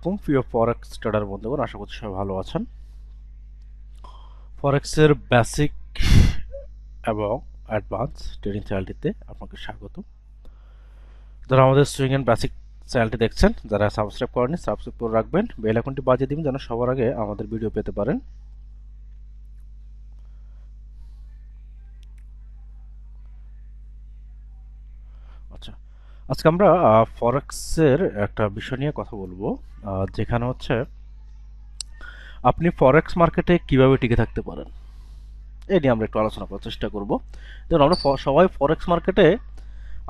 আলাইকুম প্রিয় ফরেক্স ট্রেডার বন্ধুগণ, আশা করছি সবাই ভালো আছেন। ফরেক্সের বেসিক এবং অ্যাডভান্স ট্রেডিং চ্যানেলটিতে আপনাকে স্বাগত। যারা আমাদের সুইং এন্ড বেসিক চ্যানেলটি দেখছেন, যারা সাবস্ক্রাইব করেননি সাবস্ক্রাইব করে রাখবেন, বেল আইকনটি বাজিয়ে দিবেন যেন সবার আগে আমাদের ভিডিও পেতে পারেন। আচ্ছা, আজকে আমরা ফরেক্সের একটা বিষয় নিয়ে কথা বলবো, যেখানে হচ্ছে আপনি ফরেক্স মার্কেটে কিভাবে টিকে থাকতে পারেন এই নিয়ে আমরা একটু আলোচনা করার চেষ্টা করব। যেমন আমরা সবাই ফরেক্স মার্কেটে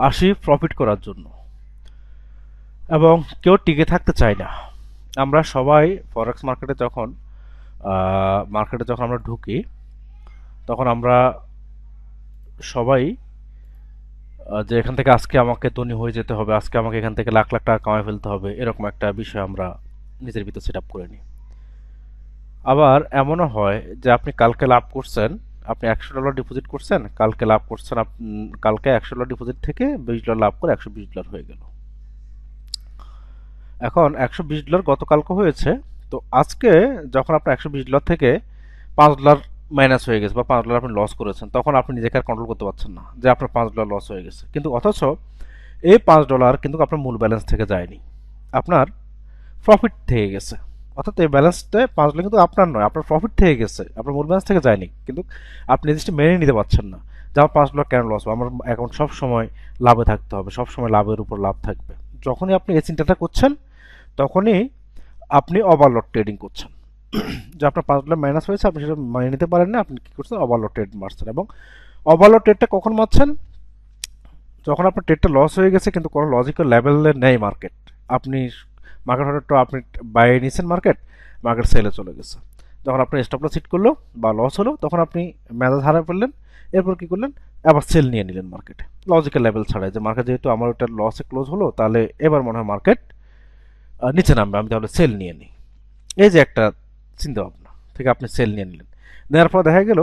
আসি প্রফিট করার জন্য, এবং কেউ টিকে থাকতে চায় না। আমরা সবাই ফরেক্স মার্কেটে যখন আমরা ঢুকি, তখন আমরা সবাই যে এখান থেকে আজকে আমাকে ধনী হয়ে যেতে হবে, আজকে আমাকে এখান থেকে লাখ লাখ টাকা কামাই ফেলতে হবে, এরকম একটা বিষয় আমরা নিজের ভিতর সেট আপ করে নিই। আবার এমনও হয় যে আপনি কালকে লাভ করছেন, আপনি $100 ডিপোজিট করছেন, কালকে লাভ করছেন, কালকে $100 ডিপোজিট থেকে $20 লাভ করে $120 হয়ে গেল। এখন $120 গতকালকে হয়েছে, তো আজকে যখন আপনার $120 থেকে $5 মাইনাস হয়ে গেছে বা $5 আপনি লস করেছেন, তখন আপনি নিজেকে আর কন্ট্রোল করতে পারছেন না যে আপনার $5 লস হয়ে গেছে। কিন্তু অথচ এই $5 কিন্তু আপনার মূল ব্যালেন্স থেকে যায়নি, আপনার প্রফিট থেকে গেছে। অর্থাৎ এই ব্যালেন্সটা $5 কিন্তু আপনার নয়, আপনার প্রফিট থেকে গেছে, আপনার মূল ব্যালেন্স থেকে যায়নি। কিন্তু আপনি জিনিসটা মেনে নিতে পারছেন না যে আমার $5 কেন লস হবে, আমার অ্যাকাউন্ট সব সময় লাভে থাকতে হবে, সব সময় লাভের উপর লাভ থাকবে। যখনই আপনি এই চিন্তাটা করছেন, তখনই আপনি ওভারলট ট্রেডিং করছেন। যে আপনার $5 মাইনাস হয়েছে, আপনি সেটা মেনে নিতে পারেন না, আপনি কী করছেন, ওভারলট ট্রেড মারছেন। এবং ওভারলট ট্রেডটা কখন মারছেন? যখন আপনার ট্রেডটা লস হয়ে গেছে কিন্তু কোনো লজিক্যাল লেভেলে নেই মার্কেট, আপনি মার্কেট হঠাৎ আপনি বাই নিয়েছেন, মার্কেট সেলে চলে গেছে। যখন আপনি স্টপ লস হিট করলো বা লস হলো, তখন আপনি মেজাজ হারায় ফেললেন। এরপর কী করলেন, আবার সেল নিয়ে নিলেন মার্কেটে, লজিক্যাল লেভেল ছাড়াই, যে মার্কেট যেহেতু আমার ওটা লসে ক্লোজ হলো, তাহলে এবার মনে হয় মার্কেট নিচে নামবে, আমি তাহলে সেল নিয়ে নিই। এই যে একটা চিন্তা ভাবনা থেকে আপনি সেল নিয়ে নিলেন। নেওয়ার পর দেখা গেল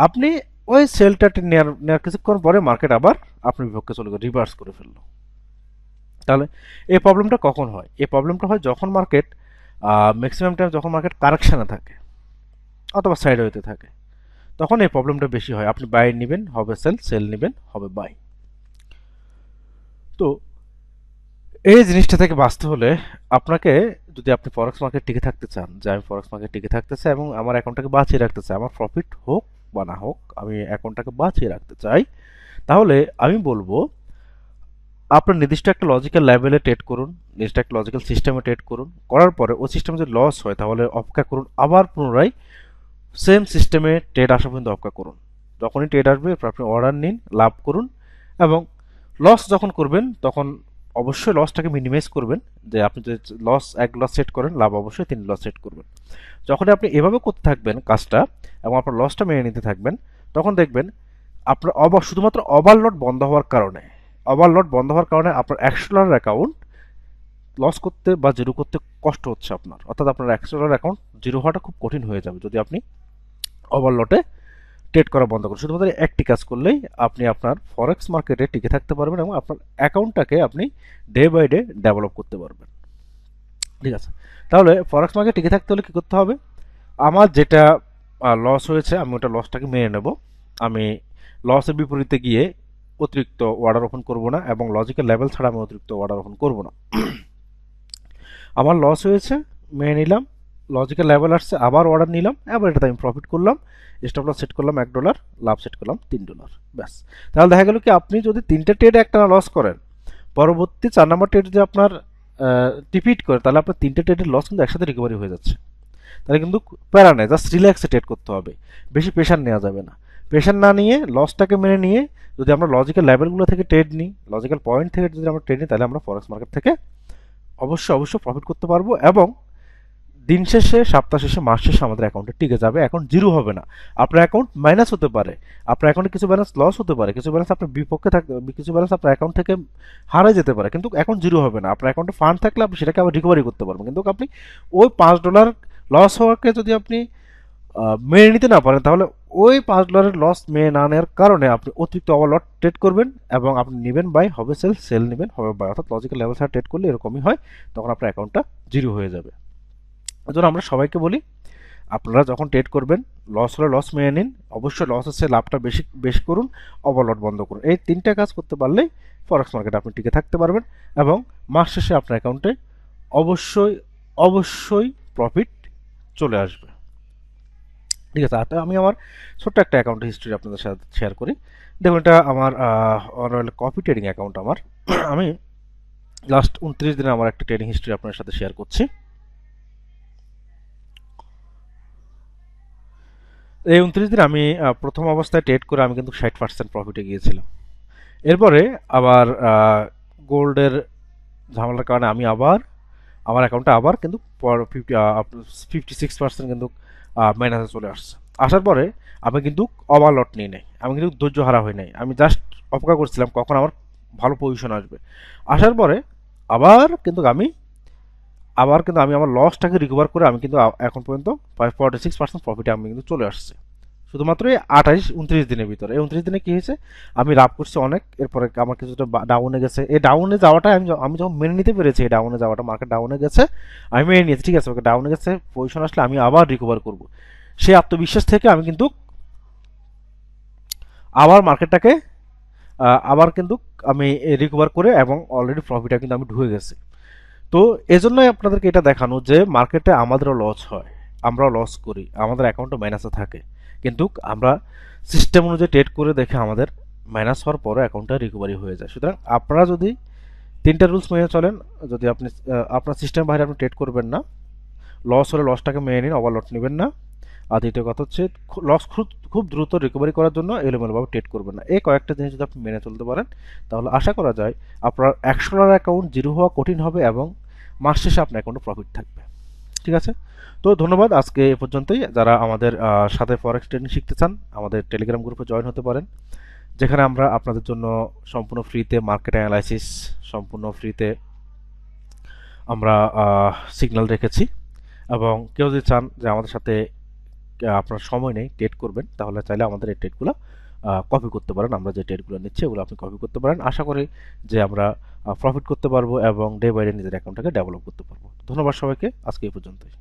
আপনি ওই সেলটা নেওয়ার কিছুক্ষণ পরে মার্কেট আবার আপনার বিপক্ষে চলে গেল, রিভার্স করে ফেললো। তাহলে এই প্রবলেমটা কখন হয়? এই প্রবলেমটা হয় যখন মার্কেট ম্যাক্সিমাম টাইম যখন মার্কেট কারেকশানে থাকে অথবা সাইড হইতে থাকে, তখন এই প্রবলেমটা বেশি হয়। আপনি বাই নেবেন, হবে সেল, সেল নেবেন, হবে বাই। তো এই জিনিসটা থেকে বাঁচতে হলে আপনাকে, যদি আপনি ফরেক্স মার্কেট টিকে থাকতে চান, যে আমি ফরেক্স মার্কেট টিকে থাকতে চাই এবং আমার অ্যাকাউন্টটাকে বাঁচিয়ে রাখতে চাই, আমার প্রফিট হোক বা না হোক আমি অ্যাকাউন্টটাকে বাঁচিয়ে রাখতে চাই, তাহলে আমি বলবো আপনার নির্দিষ্ট একটা লজিক্যাল লেভেলে ট্রেড করুন, নির্দিষ্ট একটা লজিক্যাল সিস্টেমে ট্রেড করুন। করার পরে ওই সিস্টেমে যদি লস হয়, তাহলে অপেক্ষা করুন, আবার পুনরায় সেম সিস্টেমে ট্রেড আসা পর্যন্ত অপেক্ষা করুন। যখনই ট্রেড আসবে আপনি অর্ডার নিন, লাভ করুন। এবং লস যখন করবেন, তখন অবশ্যই লসটাকে মিনিমাইজ করবেন। যে আপনি যদি এক লস সেট করেন, লাভ অবশ্যই 3 লস সেট করবেন। যখনই আপনি এভাবে করতে থাকবেন কাজটা এবং আপনার লসটা মেনে নিতে থাকবেন, তখন দেখবেন আপনার শুধুমাত্র ওভারলট বন্ধ হওয়ার কারণে আপনার $100 অ্যাকাউন্ট লস করতে বা জিরো করতে কষ্ট হচ্ছে আপনার। অর্থাৎ আপনার $100 অ্যাকাউন্ট জিরো হওয়াটা খুব কঠিন হয়ে যাবে যদি আপনি ওভারলটে ট্রেড করা বন্ধ করুন। শুধুমাত্র একটি কাজ করলেই আপনি আপনার ফরেক্স মার্কেটে টিকে থাকতে পারবেন এবং আপনার অ্যাকাউন্টটাকে আপনি ডে বাই ডে ডেভেলপ করতে পারবেন। ঠিক আছে, তাহলে ফরেক্স মার্কেটে টিকে থাকতে হলে কী করতে হবে? আমার যেটা লস হয়েছে, আমি ওটা লসটাকে মেনে নেব। আমি লসের বিপরীতে গিয়ে অতিরিক্ত অর্ডার ওপেন করব না, এবং লজিক্যাল লেভেল ছাড়া আমি অতিরিক্ত অর্ডার ওপেন করব না। আমার লস হয়েছে, মেনে নিলাম, লজিক্যাল লেভেল আসছে, আবার অর্ডার নিলাম, আবার এটাতে আমি প্রফিট করলাম, স্টপ লস সেট করলাম $1, লাভ সেট করলাম $3। ব্যাস। তাহলে দেখা গেল কি, আপনি যদি 3টে ট্রেডে একটা লস করেন, পরবর্তী 4 নম্বর ট্রেড যদি আপনার রিপিট করে, তাহলে আপনার 3টে ট্রেডের লস কিন্তু একসাথে রিকভারি হয়ে যাচ্ছে। তাহলে কিন্তু প্যারা নেই, জাস্ট রিল্যাক্সে ট্রেড করতে হবে, বেশি প্রেশার নেওয়া যাবে না। প্রেশার না নিয়ে লসটাকে মেনে নিয়ে যদি আমরা লজিক্যাল লেভেলগুলো থেকে ট্রেড নিই, লজিক্যাল পয়েন্ট থেকে যদি আমরা ট্রেড নিই, তাহলে আমরা ফরেক্স মার্কেট থেকে অবশ্যই প্রফিট করতে পারবো। এবং দিন শেষে, সপ্তাহ শেষে, মাস শেষে আমাদের অ্যাকাউন্টে টিকে যাবে, অ্যাকাউন্ট জিরো হবে না। আপনার অ্যাকাউন্ট মাইনাস হতে পারে, আপনার অ্যাকাউন্টে কিছু ব্যালেন্স লস হতে পারে, কিছু ব্যালেন্স আপনার বিপক্ষে থাকবে, কিছু ব্যালেন্স আপনার অ্যাকাউন্ট থেকে হারিয়ে যেতে পারে, কিন্তু অ্যাকাউন্ট জিরো হবে না। আপনার অ্যাকাউন্টে ফান্ড থাকলে আপনি সেটাকে আবার রিকভারি করতে পারবেন। কিন্তু আপনি ওই $5 লস হওয়াকে যদি আপনি মেনে নিতে না পারেন, তাহলে ওই $5 লস মেনে না নেওয়ার কারণে আপনি অতিরিক্ত ওভারলট ট্রেড করবেন, এবং আপনি নেবেন বাই, হবে সেল, সেল নেবেন, হবে বাই। অর্থাৎ লজিক্যাল লেভেল ছাড়া ট্রেড করলে এরকমই হয়, তখন আপনার অ্যাকাউন্টটা জিরো হয়ে যাবে। এজন্য আমরা সবাইকে বলি, আপনারা যখন ট্রেড করবেন, লস হলে লস মেনে নিন, অবশ্যই লস হচ্ছে লাভটা বেশি বেশি করুন, ওভারলট বন্ধ করুন। এই তিনটা কাজ করতে পারলেই ফরেক্স মার্কেটে আপনি টিকে থাকতে পারবেন এবং মাস শেষে আপনার অ্যাকাউন্টে অবশ্যই অবশ্যই প্রফিট চলে আসবে। ঠিক আছে, আর আমি আমার ছোট্ট একটা অ্যাকাউন্ট হিস্ট্রি আপনাদের সাথে শেয়ার করি। দেখুন, এটা আমার কপি ট্রেডিং অ্যাকাউন্ট আমার। আমি লাস্ট 29 দিনে আমার একটা ট্রেডিং হিস্ট্রি আপনার সাথে শেয়ার করছি। এই 29 দিন আমি প্রথম অবস্থায় ট্রেড করে আমি কিন্তু 60% প্রফিটে গিয়েছিলাম। এরপরে আবার গোল্ডের ঝামেলার কারণে আমি আবার আমার অ্যাকাউন্টে আবার কিন্তু 56% কিন্তু মাইনাসে চলে আসছে। আসার পরে আমি কিন্তু ওভারলট নিই নাই, আমি কিন্তু ধৈর্য হারা হই নাই, আমি জাস্ট অপেক্ষা করছিলাম কখন আমার ভালো পজিশন আসবে। আসার পরে আবার কিন্তু আমি আমার লসটাকে রিকভার করে আমি কিন্তু এখন পর্যন্ত 46% প্রফিটে আমি কিন্তু চলে আসছি, শুধুমাত্র এই 29 দিনের ভিতরে। এই 29 দিনে কি হয়েছে, আমি লাভ করছি অনেক, এরপরে আমার কিছুটা ডাউনে গেছে। এই ডাউনে যাওয়াটা আমি যখন মেনে নিতে পেরেছি, এই ডাউনে যাওয়াটা, মার্কেট ডাউনে গেছে, আমি মেনে নিয়েছি, ঠিক আছে ওকে ডাউনে গেছে, পজিশন আসলে আমি আবার রিকভার করব, সেই আত্মবিশ্বাস থেকে আমি কিন্তু আবার মার্কেটটাকে আবার কিন্তু আমি রিকভার করে এবং অলরেডি প্রফিটটা কিন্তু আমি ঢুকে গেছি। তো এজন্যই আপনাদেরকে এটা দেখানো যে মার্কেটে আমাদেরও লস হয়, আমরাও লস করি, আমাদের অ্যাকাউন্টও মাইনাসে থাকে, কিন্তু আমরা সিস্টেম অনুযায়ী ট্রেড করে দেখে আমাদের মাইনাস হওয়ার পরও অ্যাকাউন্টটা রিকভারি হয়ে যায়। সুতরাং আপনারা যদি তিনটা রুলস মেনে চলেন, যদি আপনি আপনার সিস্টেম বাইরে আপনি ট্রেড করবেন না, লস হলে লসটাকে মেনে নিন, ওভারলট নেবেন না, আর দ্বিতীয় কথা হচ্ছে লস খুব খুব দ্রুত রিকভারি করার জন্য এলোমেলোভাবে ট্রেড করবেন না। এই কয়েকটা জিনিস যদি আপনি মেনে চলতে পারেন, তাহলে আশা করা যায় আপনার $100 অ্যাকাউন্ট জিরো হওয়া কঠিন হবে এবং মাস শেষে আপনার অ্যাকাউন্টে প্রফিট থাকবে। ঠিক আছে, তো ধন্যবাদ, আজকে এ পর্যন্তই। যারা আমাদের সাথে ফরেক্স ট্রেডিং শিখতে চান, আমাদের টেলিগ্রাম গ্রুপে জয়েন হতে পারেন, যেখানে আমরা আপনাদের জন্য সম্পূর্ণ ফ্রিতে মার্কেট অ্যানালাইসিস, সম্পূর্ণ ফ্রিতে আমরা সিগন্যাল রেখেছি। এবং কেউ যদি চান যে আমাদের সাথে আপনার সময় নেই, ট্রেড করবেন, তাহলে চাইলে আমাদের এই ট্রেডগুলো কপি করতে পারেন। আমরা যে ট্রেডগুলো নিচ্ছি ওগুলো আপনি কপি করতে পারেন। আশা করি যে আমরা প্রফিট করতে পারবো এবং ডে বাই ডে নিজের অ্যাকাউন্টটাকে ডেভেলপ করতে পারবো। ধন্যবাদ সবাইকে, আজকে এই পর্যন্তই।